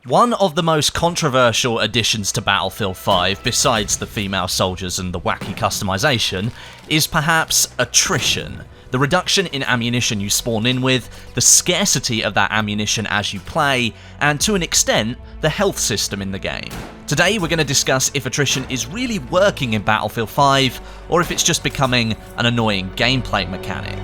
One of the most controversial additions to Battlefield 5, besides the female soldiers and the wacky customization, is perhaps attrition. The reduction in ammunition you spawn in with, the scarcity of that ammunition as you play, and to an extent, the health system in the game. Today we're going to discuss if attrition is really working in Battlefield 5, or if it's just becoming an annoying gameplay mechanic.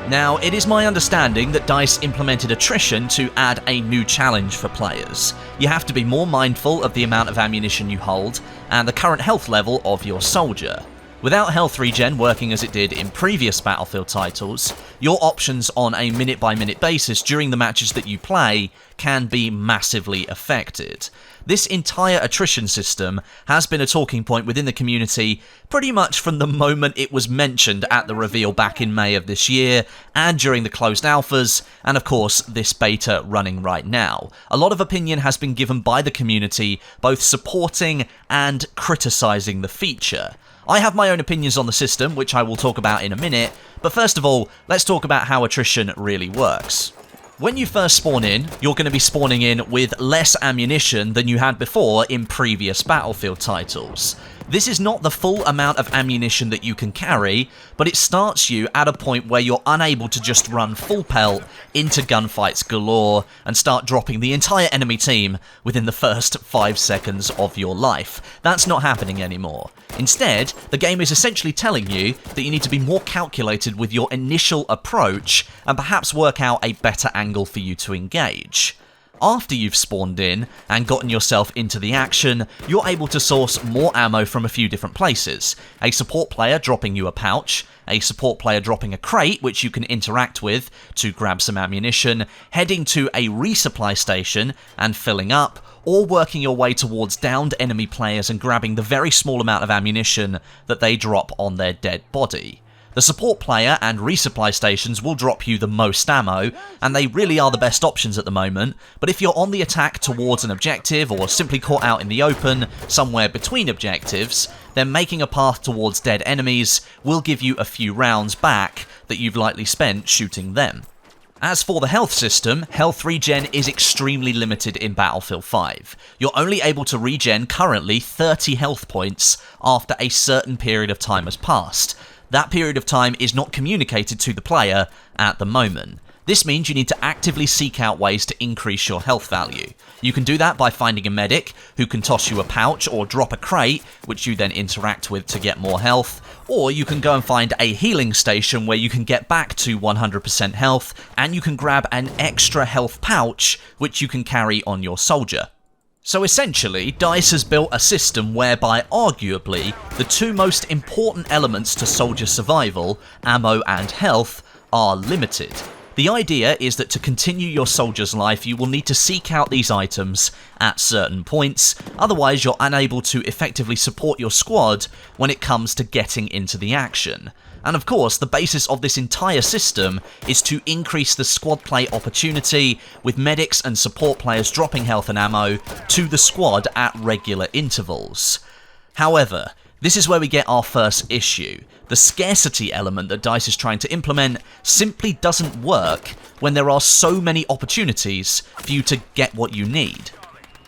Now, it is my understanding that DICE implemented attrition to add a new challenge for players. You have to be more mindful of the amount of ammunition you hold, and the current health level of your soldier. Without health regen working as it did in previous Battlefield titles, your options on a minute-by-minute basis during the matches that you play can be massively affected. This entire attrition system has been a talking point within the community pretty much from the moment it was mentioned at the reveal back in May of this year, and during the closed alphas, and of course this beta running right now. A lot of opinion has been given by the community, both supporting and criticising the feature. I have my own opinions on the system, which I will talk about in a minute, but first of all, let's talk about how attrition really works. When you first spawn in, you're going to be spawning in with less ammunition than you had before in previous Battlefield titles. This is not the full amount of ammunition that you can carry, but it starts you at a point where you're unable to just run full pelt into gunfights galore and start dropping the entire enemy team within the first 5 seconds of your life. That's not happening anymore. Instead, the game is essentially telling you that you need to be more calculated with your initial approach and perhaps work out a better angle for you to engage. After you've spawned in and gotten yourself into the action, you're able to source more ammo from a few different places. A support player dropping you a pouch, a support player dropping a crate which you can interact with to grab some ammunition, heading to a resupply station and filling up, or working your way towards downed enemy players and grabbing the very small amount of ammunition that they drop on their dead body. The support player and resupply stations will drop you the most ammo, and they really are the best options at the moment, but if you're on the attack towards an objective or simply caught out in the open, somewhere between objectives, then making a path towards dead enemies will give you a few rounds back that you've likely spent shooting them. As for the health system, health regen is extremely limited in Battlefield 5. You're only able to regen currently 30 health points after a certain period of time has passed. That period of time is not communicated to the player at the moment. This means you need to actively seek out ways to increase your health value. You can do that by finding a medic who can toss you a pouch or drop a crate, which you then interact with to get more health, or you can go and find a healing station where you can get back to 100% health, and you can grab an extra health pouch, which you can carry on your soldier. So essentially, DICE has built a system whereby arguably the two most important elements to soldier survival, ammo and health, are limited. The idea is that to continue your soldier's life, you will need to seek out these items at certain points, otherwise you're unable to effectively support your squad when it comes to getting into the action. And of course, the basis of this entire system is to increase the squad play opportunity, with medics and support players dropping health and ammo to the squad at regular intervals. However, this is where we get our first issue. The scarcity element that DICE is trying to implement simply doesn't work when there are so many opportunities for you to get what you need.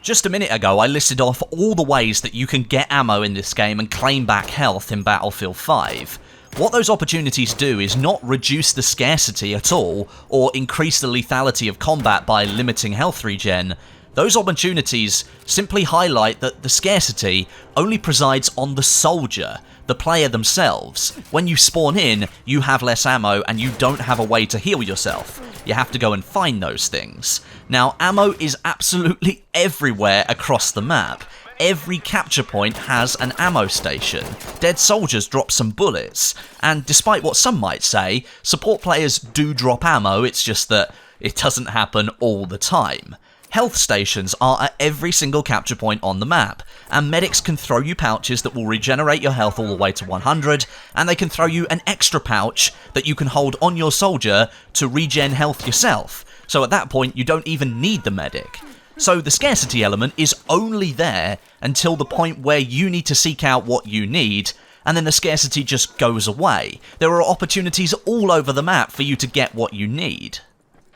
Just a minute ago, I listed off all the ways that you can get ammo in this game and claim back health in Battlefield 5. What those opportunities do is not reduce the scarcity at all, or increase the lethality of combat by limiting health regen. Those opportunities simply highlight that the scarcity only presides on the soldier, the player themselves. When you spawn in, you have less ammo and you don't have a way to heal yourself. You have to go and find those things. Now, ammo is absolutely everywhere across the map. Every capture point has an ammo station. Dead soldiers drop some bullets, and despite what some might say, support players do drop ammo, it's just that it doesn't happen all the time. Health stations are at every single capture point on the map, and medics can throw you pouches that will regenerate your health all the way to 100, and they can throw you an extra pouch that you can hold on your soldier to regen health yourself. So at that point, you don't even need the medic. So the scarcity element is only there until the point where you need to seek out what you need, and then the scarcity just goes away. There are opportunities all over the map for you to get what you need.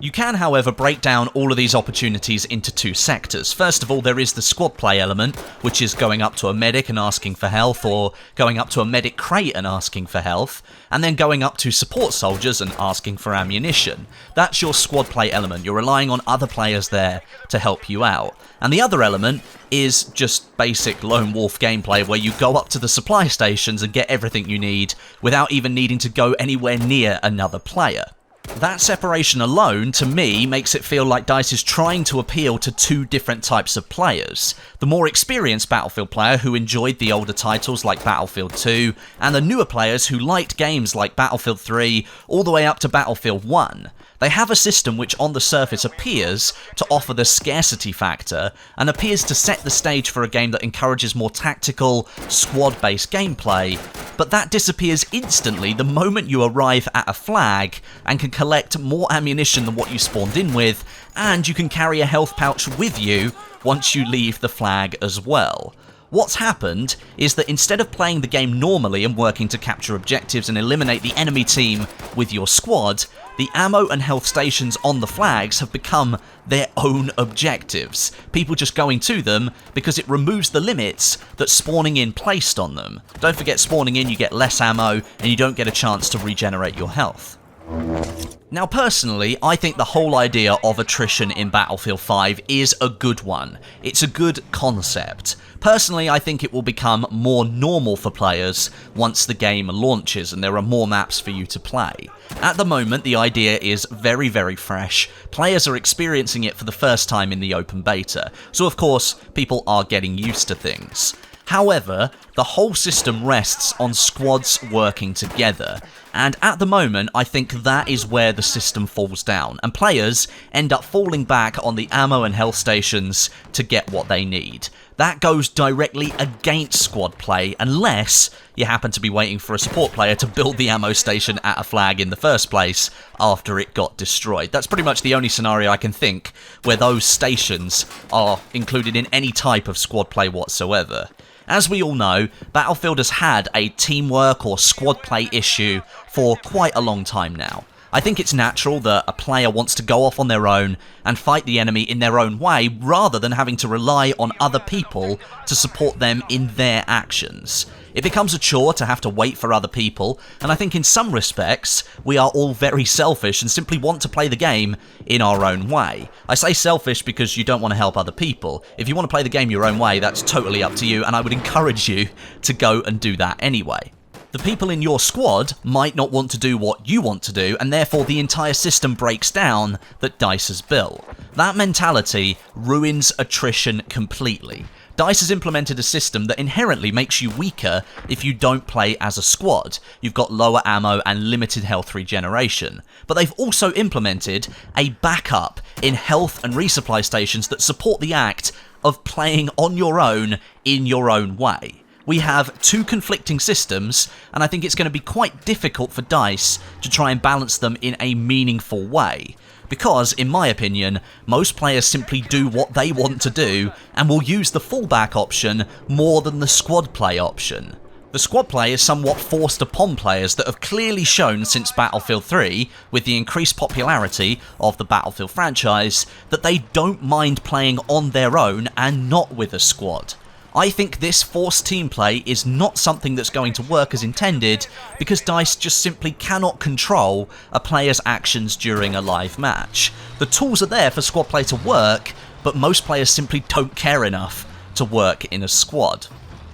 You can, however, break down all of these opportunities into two sectors. First of all, there is the squad play element, which is going up to a medic and asking for health, or going up to a medic crate and asking for health, and then going up to support soldiers and asking for ammunition. That's your squad play element. You're relying on other players there to help you out. And the other element is just basic lone wolf gameplay, where you go up to the supply stations and get everything you need without even needing to go anywhere near another player. That separation alone, to me, makes it feel like DICE is trying to appeal to two different types of players. The more experienced Battlefield player who enjoyed the older titles like Battlefield 2, and the newer players who liked games like Battlefield 3 all the way up to Battlefield 1. They have a system which on the surface appears to offer the scarcity factor, and appears to set the stage for a game that encourages more tactical, squad-based gameplay, but that disappears instantly the moment you arrive at a flag and can collect more ammunition than what you spawned in with, and you can carry a health pouch with you once you leave the flag as well. What's happened is that instead of playing the game normally and working to capture objectives and eliminate the enemy team with your squad, the ammo and health stations on the flags have become their own objectives. People just going to them because it removes the limits that spawning in placed on them. Don't forget, spawning in you get less ammo and you don't get a chance to regenerate your health. Now personally, I think the whole idea of attrition in Battlefield 5 is a good one. It's a good concept. Personally, I think it will become more normal for players once the game launches and there are more maps for you to play. At the moment, the idea is very, very fresh. Players are experiencing it for the first time in the open beta, so of course, people are getting used to things. However, the whole system rests on squads working together, and at the moment I think that is where the system falls down, and players end up falling back on the ammo and health stations to get what they need. That goes directly against squad play, unless you happen to be waiting for a support player to build the ammo station at a flag in the first place after it got destroyed. That's pretty much the only scenario I can think where those stations are included in any type of squad play whatsoever. As we all know, Battlefield has had a teamwork or squad play issue for quite a long time now. I think it's natural that a player wants to go off on their own and fight the enemy in their own way, rather than having to rely on other people to support them in their actions. It becomes a chore to have to wait for other people, and I think in some respects, we are all very selfish and simply want to play the game in our own way. I say selfish because you don't want to help other people. If you want to play the game your own way, that's totally up to you, and I would encourage you to go and do that anyway. The people in your squad might not want to do what you want to do, and therefore the entire system breaks down that DICE has built. That mentality ruins attrition completely. DICE has implemented a system that inherently makes you weaker if you don't play as a squad. You've got lower ammo and limited health regeneration. But they've also implemented a backup in health and resupply stations that support the act of playing on your own in your own way. We have two conflicting systems, and I think it's going to be quite difficult for DICE to try and balance them in a meaningful way. Because, in my opinion, most players simply do what they want to do, and will use the fallback option more than the squad play option. The squad play is somewhat forced upon players that have clearly shown since Battlefield 3, with the increased popularity of the Battlefield franchise, that they don't mind playing on their own and not with a squad. I think this forced team play is not something that's going to work as intended, because DICE just simply cannot control a player's actions during a live match. The tools are there for squad play to work, but most players simply don't care enough to work in a squad.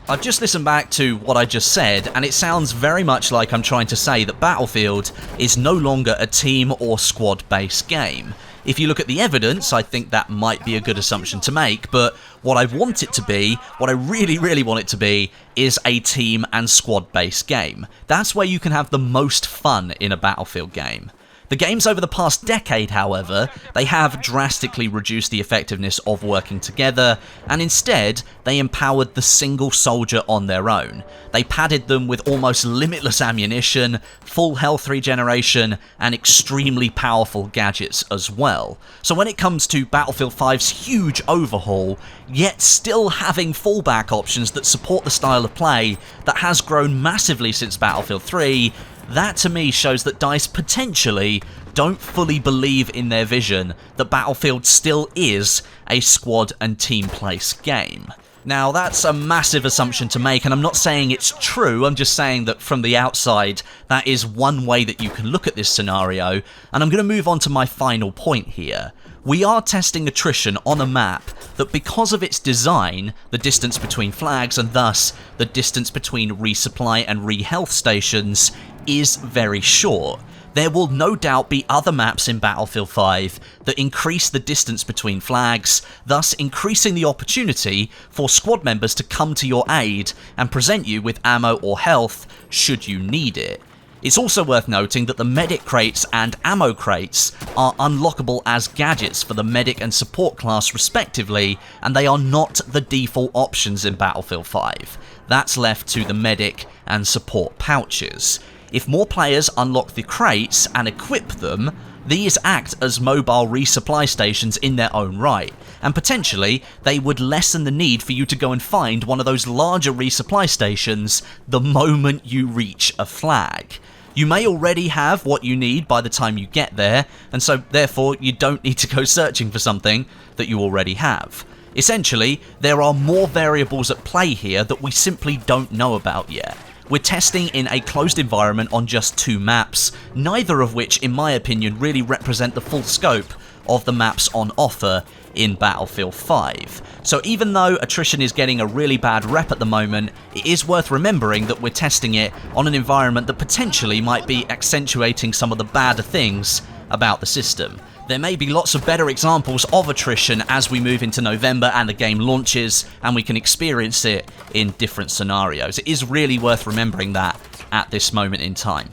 I've just listened back to what I just said, and it sounds very much like I'm trying to say that Battlefield is no longer a team or squad-based game. If you look at the evidence, I think that might be a good assumption to make, but what I want it to be, what I really, really want it to be, is a team and squad-based game. That's where you can have the most fun in a Battlefield game. The games over the past decade, however, they have drastically reduced the effectiveness of working together, and instead, they empowered the single soldier on their own. They padded them with almost limitless ammunition, full health regeneration, and extremely powerful gadgets as well. So when it comes to Battlefield 5's huge overhaul, yet still having fallback options that support the style of play that has grown massively since Battlefield 3, that to me shows that DICE potentially don't fully believe in their vision that Battlefield still is a squad and team place game. Now, that's a massive assumption to make, and I'm not saying it's true, I'm just saying that from the outside, that is one way that you can look at this scenario, and I'm going to move on to my final point here. We are testing attrition on a map that, because of its design, the distance between flags and thus the distance between resupply and re-health stations, is very short. There will no doubt be other maps in Battlefield 5 that increase the distance between flags, thus increasing the opportunity for squad members to come to your aid and present you with ammo or health should you need it. It's also worth noting that the medic crates and ammo crates are unlockable as gadgets for the medic and support class respectively, and they are not the default options in Battlefield 5. That's left to the medic and support pouches. If more players unlock the crates and equip them, these act as mobile resupply stations in their own right, and potentially they would lessen the need for you to go and find one of those larger resupply stations the moment you reach a flag. You may already have what you need by the time you get there, and so therefore you don't need to go searching for something that you already have. Essentially, there are more variables at play here that we simply don't know about yet. We're testing in a closed environment on just 2 maps, neither of which, in my opinion, really represent the full scope of the maps on offer in Battlefield 5. So even though attrition is getting a really bad rep at the moment, it is worth remembering that we're testing it on an environment that potentially might be accentuating some of the badder things about the system. There may be lots of better examples of attrition as we move into November and the game launches, and we can experience it in different scenarios. It is really worth remembering that at this moment in time.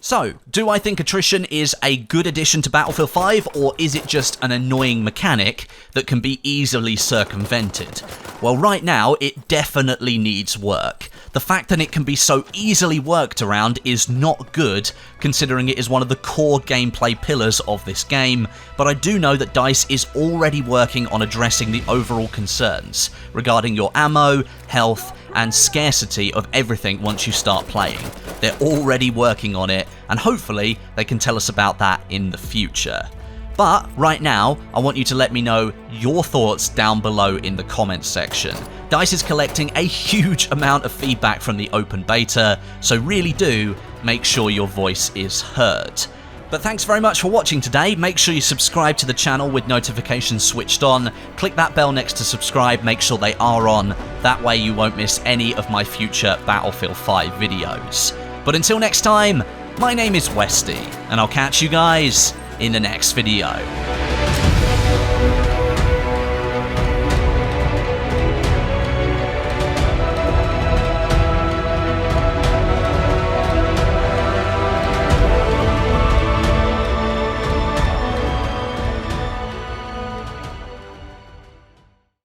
So, do I think attrition is a good addition to Battlefield 5, or is it just an annoying mechanic that can be easily circumvented? Well, right now, it definitely needs work. The fact that it can be so easily worked around is not good, considering it is one of the core gameplay pillars of this game, but I do know that DICE is already working on addressing the overall concerns regarding your ammo, health, and scarcity of everything once you start playing. They're already working on it, and hopefully they can tell us about that in the future. But right now, I want you to let me know your thoughts down below in the comments section. DICE is collecting a huge amount of feedback from the open beta, so really do make sure your voice is heard. But thanks very much for watching today. Make sure you subscribe to the channel with notifications switched on. Click that bell next to subscribe, make sure they are on. That way you won't miss any of my future Battlefield 5 videos. But until next time, my name is Westy, and I'll catch you guys in the next video.